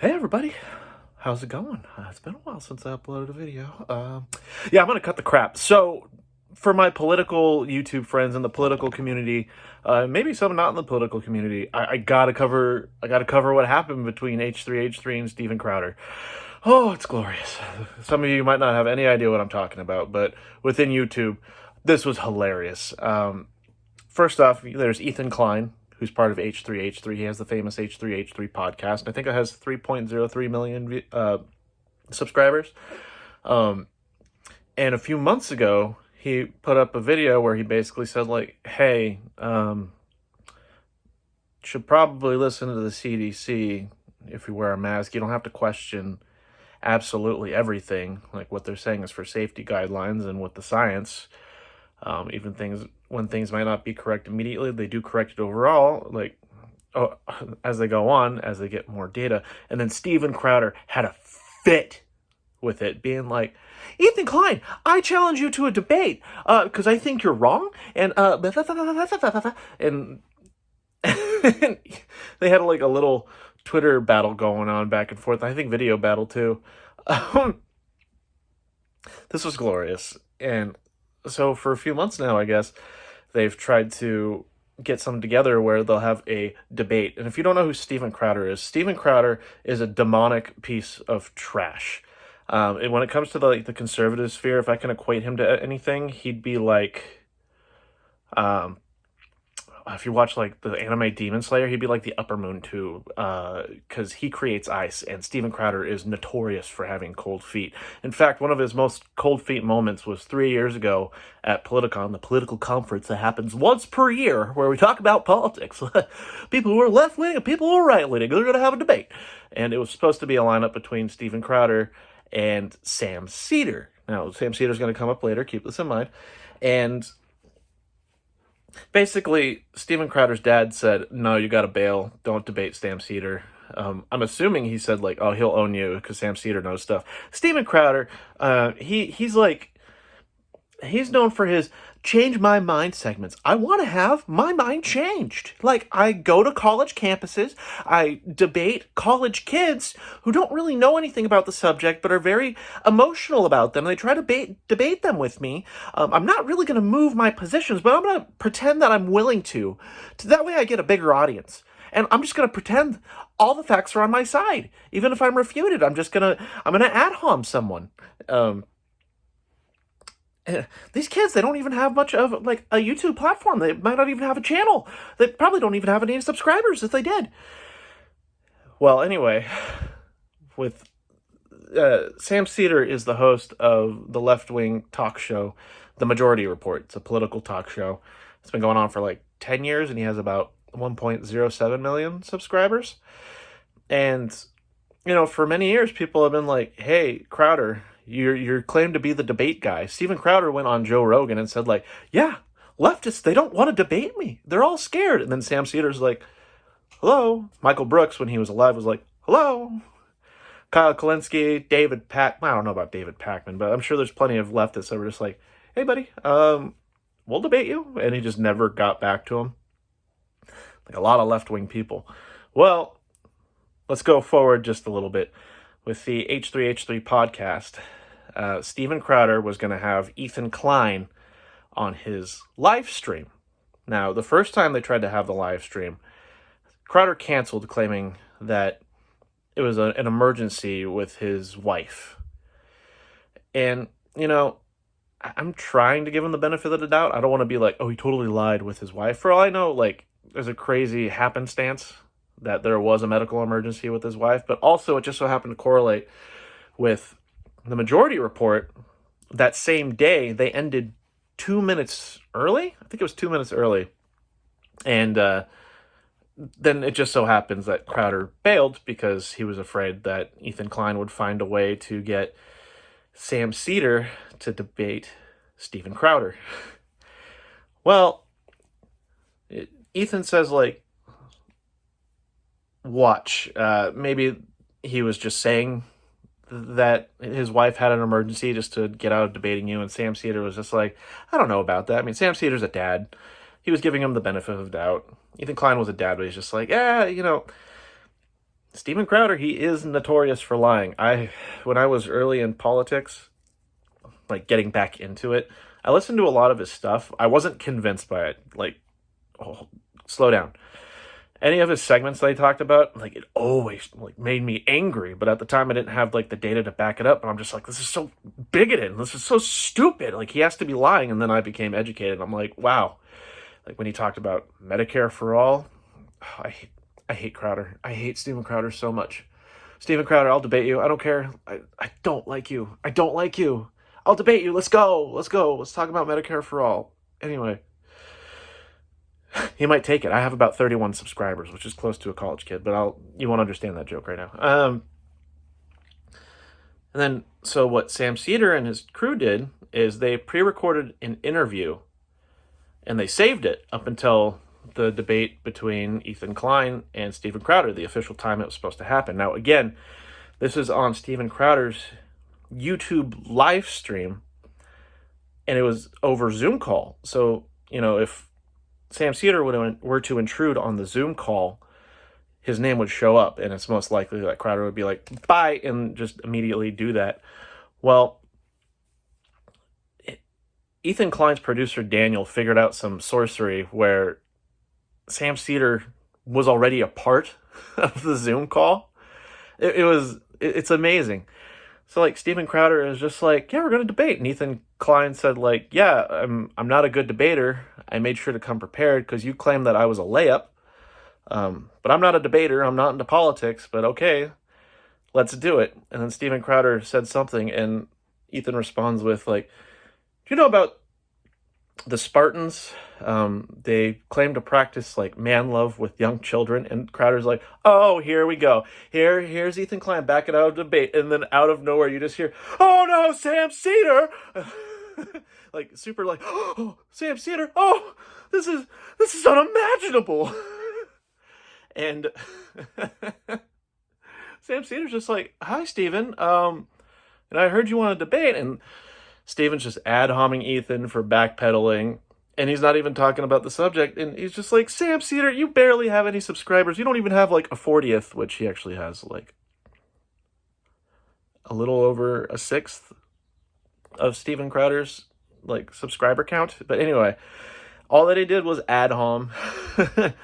Hey everybody, how's it going? It's been a while since I uploaded a video. Yeah, I'm gonna cut the crap. So, for my political YouTube friends in the political community, maybe some not in the political community, I gotta cover. I gotta cover what happened between H3H3 and Steven Crowder. Oh, it's glorious. Some of you might not have any idea what I'm talking about, but within YouTube, this was hilarious. First off, there's Ethan Klein, who's part of H3H3. He has the famous H3H3 podcast. I think it has 3.03 million subscribers. Um, and a few months ago, he put up a video where he basically said, like, hey, should probably listen to the CDC if you wear a mask. You don't have to question absolutely everything. Like, what they're saying is for safety guidelines and with the science. Even things when things might not be correct immediately, they do correct it overall. Like, oh, as they go on, as they get more data. And then Steven Crowder had a fit with it, being like, Ethan Klein, I challenge you to a debate because I think you're wrong. And and they had like a little Twitter battle going on back and forth. I think video battle too. This was glorious. And so for a few months now, I guess, they've tried to get something together where they'll have a debate. And if you don't know who Steven Crowder is, Steven Crowder is a demonic piece of trash. And when it comes to the conservative sphere, if I can equate him to anything, he'd be like, if you watch like the anime Demon Slayer, he'd be like the Upper Moon too, because he creates ice, and Steven Crowder is notorious for having cold feet. In fact, one of his most cold feet moments was 3 years ago at Politicon, the political conference that happens once per year, where we talk about politics. People who are left-wing and people who are right-wing, they're going to have a debate. And it was supposed to be a lineup between Steven Crowder and Sam Seder. Now, Sam Seder's going to come up later, keep this in mind. And basically, Steven Crowder's dad said, no, you gotta bail. Don't debate Sam Seder. I'm assuming he said, like, oh, he'll own you because Sam Seder knows stuff. Steven Crowder, he's known for his change my mind segments. I want to have my mind changed. Like, I go to college campuses, I debate college kids who don't really know anything about the subject but are very emotional about them. They try to debate them with me. I'm not really going to move my positions, but I'm going to pretend that I'm willing to. That way I get a bigger audience. And I'm just going to pretend all the facts are on my side. Even if I'm refuted, I'm going to ad hom someone. These kids, they don't even have much of like a YouTube platform. They might not even have a channel. They probably don't even have any subscribers if they did. Well, anyway, with Sam Seder is the host of the left-wing talk show, The Majority Report. It's a political talk show. It's been going on for like 10 years, and he has about 1.07 million subscribers. And, you know, for many years, people have been like, hey, Crowder, you're claimed to be the debate guy. Steven Crowder went on Joe Rogan and said, like, yeah, leftists, they don't want to debate me. They're all scared. And then Sam Seder's like, hello. Michael Brooks, when he was alive, was like, hello. Kyle Kulinski, David Pack. I don't know about David Pakman, but I'm sure there's plenty of leftists that were just like, hey, buddy, we'll debate you. And he just never got back to him. Like a lot of left-wing people. Well, let's go forward just a little bit. With the H3H3 podcast, Steven Crowder was going to have Ethan Klein on his live stream. Now, the first time they tried to have the live stream, Crowder canceled, claiming that it was an emergency with his wife. And, you know, I'm trying to give him the benefit of the doubt. I don't want to be like, oh, he totally lied with his wife. For all I know, like, there's a crazy happenstance that there was a medical emergency with his wife, but also it just so happened to correlate with the Majority Report. That same day, they ended 2 minutes early. I think it was 2 minutes early. And then it just so happens that Crowder bailed because he was afraid that Ethan Klein would find a way to get Sam Seder to debate Steven Crowder. Well, Ethan says, like, watch. Maybe he was just saying that his wife had an emergency just to get out of debating you, and Sam Seder was just like, I don't know about that. I mean, Sam Seder's a dad. He was giving him the benefit of the doubt. Ethan Klein was a dad, but he's just like, you know, Steven Crowder, he is notorious for lying. When I was early in politics, like getting back into it, I listened to a lot of his stuff. I wasn't convinced by it. Like, oh, slow down. Any of his segments that he talked about, like, it always like made me angry. But at the time, I didn't have like the data to back it up, and I'm just like, this is so bigoted. This is so stupid. Like, he has to be lying. And then I became educated. I'm like, wow. Like when he talked about Medicare for all, I hate Crowder. I hate Steven Crowder so much. Steven Crowder, I'll debate you. I don't care. I don't like you. I don't like you. I'll debate you. Let's go. Let's go. Let's talk about Medicare for all. Anyway, he might take it. I have about 31 subscribers, which is close to a college kid, but you won't understand that joke right now. And then, so what Sam Seder and his crew did is they pre-recorded an interview, and they saved it up until the debate between Ethan Klein and Steven Crowder, the official time it was supposed to happen. Now, again, this is on Steven Crowder's YouTube live stream, and it was over Zoom call. So, if Sam Seder were to intrude on the Zoom call, his name would show up, and it's most likely that Crowder would be like, bye, and just immediately do that. Well, Ethan Klein's producer, Daniel, figured out some sorcery where Sam Seder was already a part of the Zoom call. It's amazing. So, like, Steven Crowder is just like, yeah, we're going to debate. And Ethan Klein said, like, yeah, I'm not a good debater. I made sure to come prepared because you claimed that I was a layup. But I'm not a debater. I'm not into politics. But okay, let's do it. And then Steven Crowder said something, and Ethan responds with, like, do you know about the Spartans? They claim to practice like man love with young children, and Crowder's like, oh, here we go. Here's Ethan Klein backing out of debate, and then out of nowhere you just hear, oh no, Sam Seder, like super like, oh, Sam Seder, oh, this is unimaginable, and Sam Seder's just like, hi, Steven, and I heard you want to debate, and Steven's just ad-homming Ethan for backpedaling, and he's not even talking about the subject, and he's just like, Sam Seder, you barely have any subscribers. You don't even have, like, a 40th, which he actually has, like, a little over a sixth of Steven Crowder's, like, subscriber count. But anyway, all that he did was ad-hom. It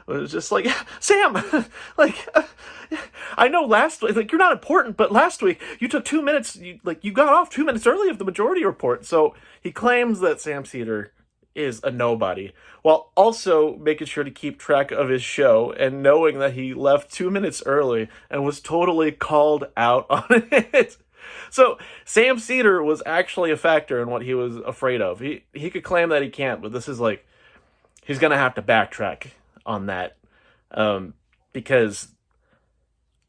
was just like, Sam, like, I know last week, like, you're not important, but last week you took 2 minutes, you got off 2 minutes early of the majority report. So he claims that Sam Seder is a nobody, while also making sure to keep track of his show and knowing that he left 2 minutes early and was totally called out on it. So Sam Seder was actually a factor in what he was afraid of. He could claim that he can't, but this is like, he's going to have to backtrack on that, because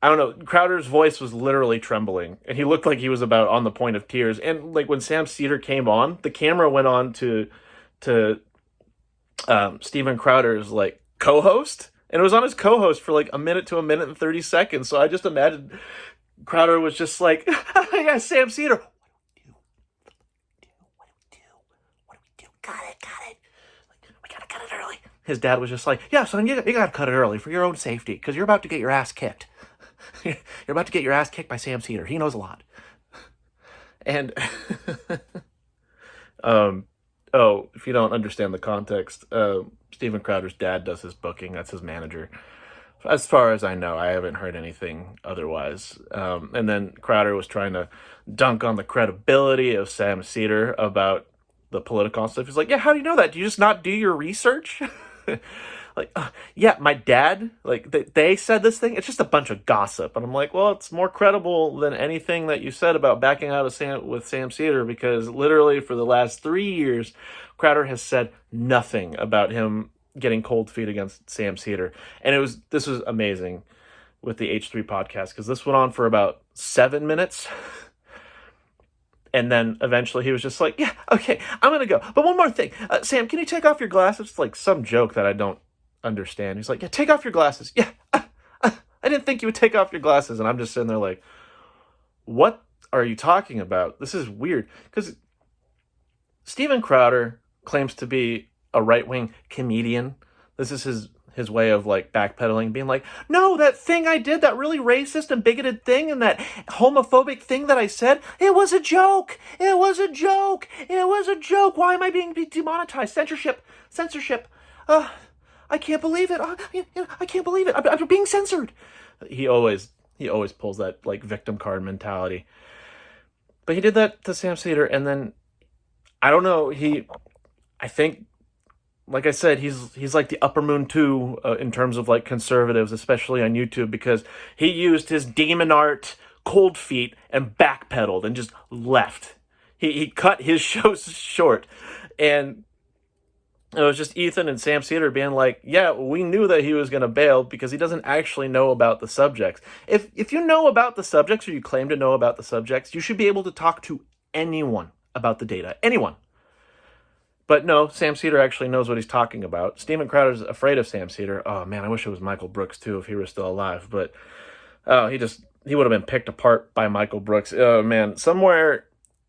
I don't know, Crowder's voice was literally trembling, and he looked like he was about on the point of tears. And like when Sam Seder came on, the camera went on to Steven Crowder's like co-host, and it was on his co-host for like a minute to a minute and 30 seconds. So I just imagined Crowder was just like, yeah, Sam Seder, what do we do? Got it. Like, we gotta cut it early. His dad was just like, yeah, son, you gotta cut it early for your own safety, because you're about to get your ass kicked. You're about to get your ass kicked by Sam Seder. He knows a lot. And, if you don't understand the context, Steven Crowder's dad does his booking. That's his manager. As far as I know, I haven't heard anything otherwise. And then Crowder was trying to dunk on the credibility of Sam Seder about the political stuff. He's like, yeah, how do you know that? Do you just not do your research? Like, yeah, my dad, like, they said this thing. It's just a bunch of gossip. And I'm like, well, it's more credible than anything that you said about backing out of with Sam Seder, because literally for the last 3 years, Crowder has said nothing about him getting cold feet against Sam Seder. And this was amazing with the H3 podcast, because this went on for about 7 minutes. And then eventually he was just like, yeah, okay, I'm going to go. But one more thing. Sam, can you take off your glasses? It's like some joke that I don't understand. He's like, yeah, take off your glasses. Yeah, I didn't think you would take off your glasses. And I'm just sitting there like, what are you talking about? This is weird. Because Steven Crowder claims to be a right-wing comedian. This is his way of like backpedaling, being like, no, that thing I did, that really racist and bigoted thing and that homophobic thing that I said, it was a joke. It was a joke. It was a joke. Why am I being demonetized? Censorship. I can't believe it. I can't believe it. I'm being censored. He always pulls that like victim card mentality. But he did that to Sam Seder, and then I don't know. I think, like I said, he's like the upper moon too in terms of like conservatives, especially on YouTube, because he used his demon art cold feet and backpedaled and just left. He cut his shows short, and it was just Ethan and Sam Seder being like, yeah, we knew that he was going to bail because he doesn't actually know about the subjects. If you know about the subjects, or you claim to know about the subjects, you should be able to talk to anyone about the data. Anyone. But no, Sam Seder actually knows what he's talking about. Steven Crowder's afraid of Sam Seder. Oh man, I wish it was Michael Brooks too if he were still alive. But he would have been picked apart by Michael Brooks. Oh man, somewhere...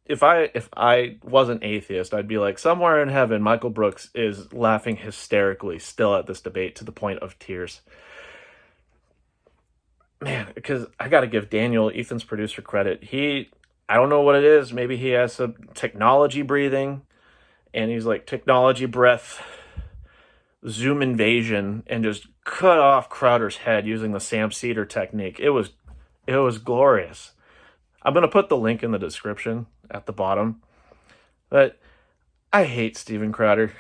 If I wasn't atheist, I'd be like, somewhere in heaven, Michael Brooks is laughing hysterically still at this debate to the point of tears. Man, because I got to give Daniel, Ethan's producer, credit. I don't know what it is. Maybe he has some technology breathing, and he's like, technology breath, Zoom invasion, and just cut off Crowder's head using the Sam Seder technique. It was glorious. I'm going to put the link in the description at the bottom. But I hate Steven Crowder.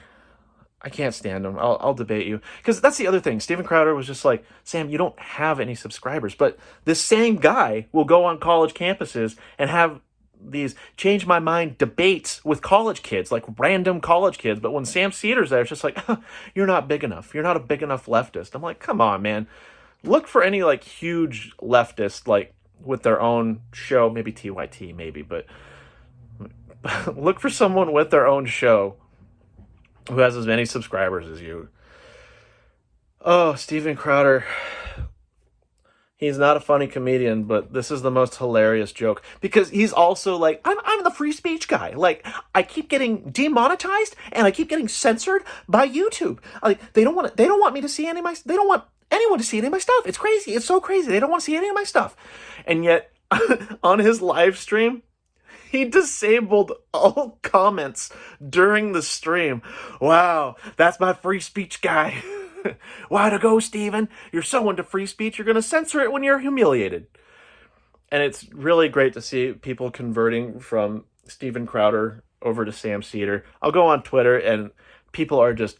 I can't stand him. I'll debate you. Because that's the other thing. Steven Crowder was just like, Sam, you don't have any subscribers. But this same guy will go on college campuses and have these change my mind debates with college kids, like random college kids. But when Sam Seder's there, it's just like, you're not big enough. You're not a big enough leftist. I'm like, come on, man. Look for any like huge leftist, like, with their own show, maybe TYT, maybe, but look for someone with their own show who has as many subscribers as you. Oh, Steven Crowder. He's not a funny comedian, but this is the most hilarious joke because he's also like, I'm the free speech guy. Like, I keep getting demonetized and I keep getting censored by YouTube. Like, they don't want me to see any of my, they don't want anyone to see any of my stuff. It's crazy. It's so crazy. They don't want to see any of my stuff. And yet, on his live stream, he disabled all comments during the stream. Wow, that's my free speech guy. Way to go, Steven. You're so into free speech, you're going to censor it when you're humiliated. And it's really great to see people converting from Steven Crowder over to Sam Seder. I'll go on Twitter, and people are just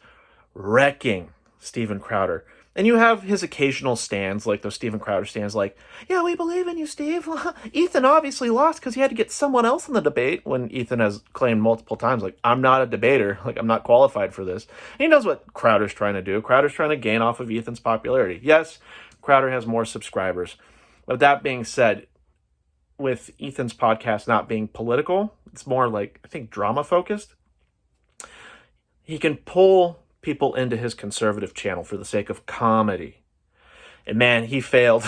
wrecking Steven Crowder. And you have his occasional stands, like those Steven Crowder stands, like, yeah, we believe in you, Steve. Ethan obviously lost because he had to get someone else in the debate, when Ethan has claimed multiple times, like, I'm not a debater. Like, I'm not qualified for this. And he knows what Crowder's trying to do. Crowder's trying to gain off of Ethan's popularity. Yes, Crowder has more subscribers. But that being said, with Ethan's podcast not being political, it's more like, I think, drama-focused. He can pull people into his conservative channel for the sake of comedy. And man, he failed.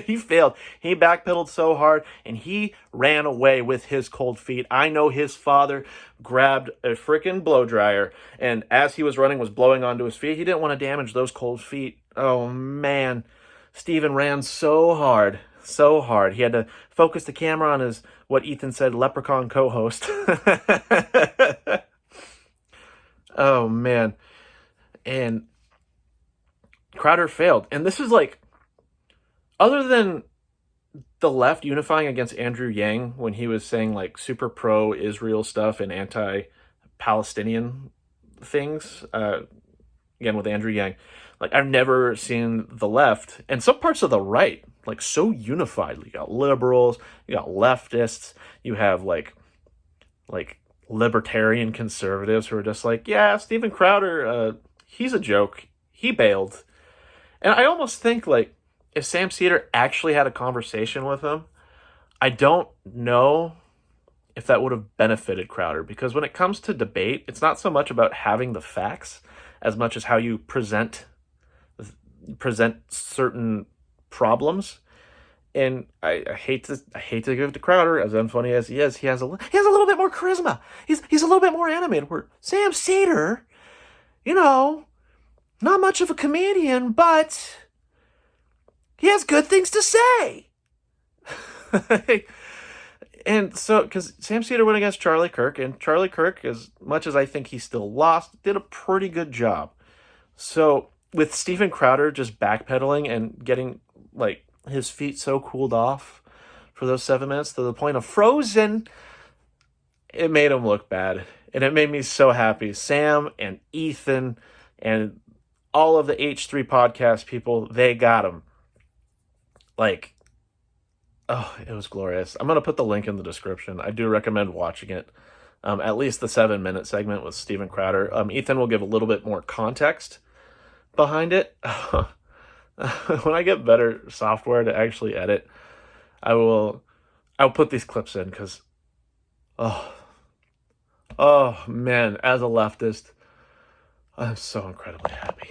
He failed. He backpedaled so hard, and he ran away with his cold feet. I know his father grabbed a freaking blow dryer, and as he was running, was blowing onto his feet. He didn't want to damage those cold feet. Oh man, Steven ran so hard. So hard. He had to focus the camera on his, what Ethan said, leprechaun co-host. Oh man. And Crowder failed. And this is like, other than the left unifying against Andrew Yang when he was saying like super pro-Israel stuff and anti-Palestinian things, again with Andrew Yang, like I've never seen the left and some parts of the right like so unified. You got liberals, you got leftists, you have like libertarian conservatives who are just like, yeah, Steven Crowder, he's a joke. He bailed. And I almost think, like, if Sam Seder actually had a conversation with him, I don't know if that would have benefited Crowder. Because when it comes to debate, it's not so much about having the facts as much as how you present certain problems. And I hate to give it to Crowder, as unfunny as he is. He has a little bit more charisma. He's a little bit more animated. Where Sam Seder, you know, not much of a comedian, but he has good things to say. And so, because Sam Cedar went against Charlie Kirk, and Charlie Kirk, as much as I think he still lost, did a pretty good job. So, with Steven Crowder just backpedaling and getting, like, his feet so cooled off for those 7 minutes to the point of frozen, it made him look bad. And it made me so happy. Sam and Ethan and all of the H3 podcast people, they got him. Like, oh, it was glorious. I'm going to put the link in the description. I do recommend watching it. At least the 7-minute segment with Steven Crowder. Ethan will give a little bit more context behind it. When I get better software to actually edit, I'll put these clips in because, oh man, as a leftist, I'm so incredibly happy.